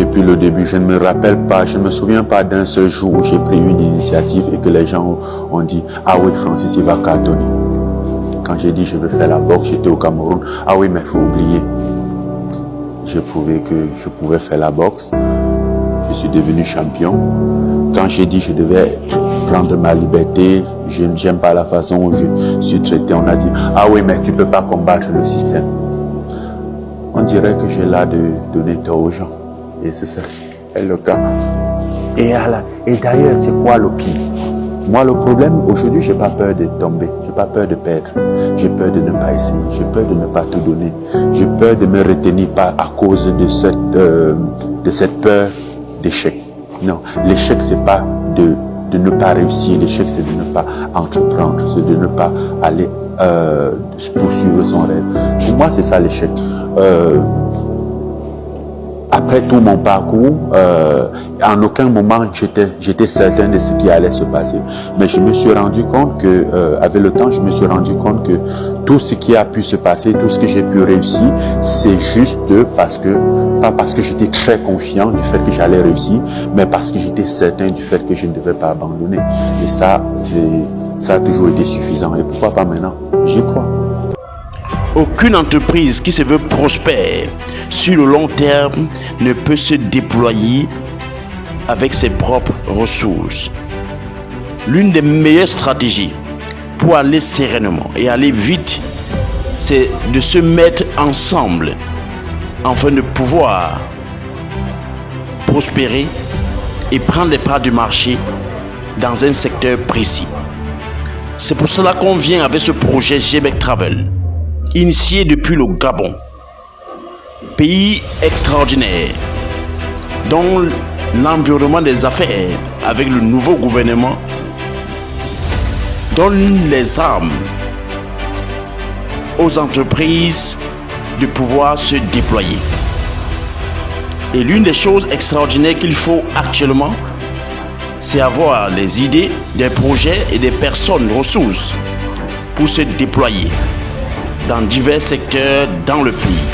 depuis le début. Je ne me rappelle pas, je ne me souviens pas d'un seul jour où j'ai pris une initiative et que les gens ont dit « Ah oui, Francis, il va cartonner ». Quand j'ai dit « Je veux faire la boxe », j'étais au Cameroun. « Ah oui, mais il faut oublier ». Je prouvais que je pouvais faire la boxe. Je suis devenu champion. Quand j'ai dit je devais prendre ma liberté, je n'aime pas la façon où je suis traité, on a dit « Ah oui, mais tu ne peux pas combattre le système ». On dirait que j'ai l'art de donner tort aux gens. Et c'est ça, c'est le cas. Et d'ailleurs, c'est quoi le pire? Moi, le problème, aujourd'hui, j'ai pas peur de tomber. J'ai pas peur de perdre. J'ai peur de ne pas essayer. J'ai peur de ne pas tout donner. J'ai peur de me retenir à cause de cette peur d'échec. Non, l'échec, c'est pas de ne pas réussir. L'échec, c'est de ne pas entreprendre. C'est de ne pas aller poursuivre son rêve. Pour moi, c'est ça l'échec. Après tout mon parcours, en aucun moment j'étais certain de ce qui allait se passer. Mais je me suis rendu compte que, avec le temps, je me suis rendu compte que tout ce qui a pu se passer, tout ce que j'ai pu réussir, c'est juste pas parce que j'étais très confiant du fait que j'allais réussir, mais parce que j'étais certain du fait que je ne devais pas abandonner. Et ça a toujours été suffisant. Et pourquoi pas maintenant? J'y crois. Aucune entreprise qui se veut prospère sur le long terme ne peut se déployer avec ses propres ressources. L'une des meilleures stratégies pour aller sereinement et aller vite, c'est de se mettre ensemble afin de pouvoir prospérer et prendre les parts du marché dans un secteur précis. C'est pour cela qu'on vient avec ce projet GBEC Travel, initié depuis le Gabon, pays extraordinaire dont l'environnement des affaires avec le nouveau gouvernement donne les armes aux entreprises de pouvoir se déployer. Et l'une des choses extraordinaires qu'il faut actuellement, c'est avoir les idées, des projets et des personnes ressources pour se déployer dans divers secteurs dans le pays.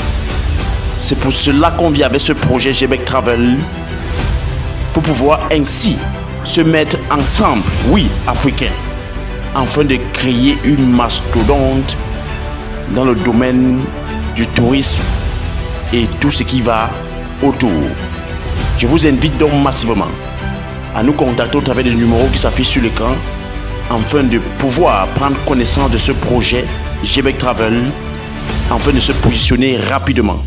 C'est pour cela qu'on vient avec ce projet GBEC Travel, pour pouvoir ainsi se mettre ensemble, oui, africains, afin de créer une mastodonte dans le domaine du tourisme et tout ce qui va autour. Je vous invite donc massivement à nous contacter au travers des numéros qui s'affichent sur l'écran afin de pouvoir prendre connaissance de ce projet GBEC Travel, afin de se positionner rapidement,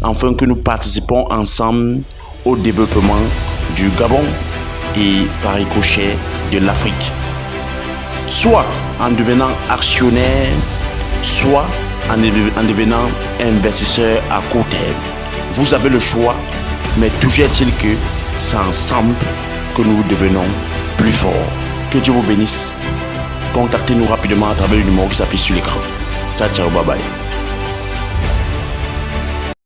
afin que nous participons ensemble au développement du Gabon et par ricochet de l'Afrique. Soit en devenant actionnaire, soit en devenant investisseur à court terme. Vous avez le choix, mais toujours est-il que c'est ensemble que nous devenons plus forts. Que Dieu vous bénisse. Contactez-nous rapidement à travers le numéro qui s'affiche sur l'écran. Ciao, ciao, bye bye.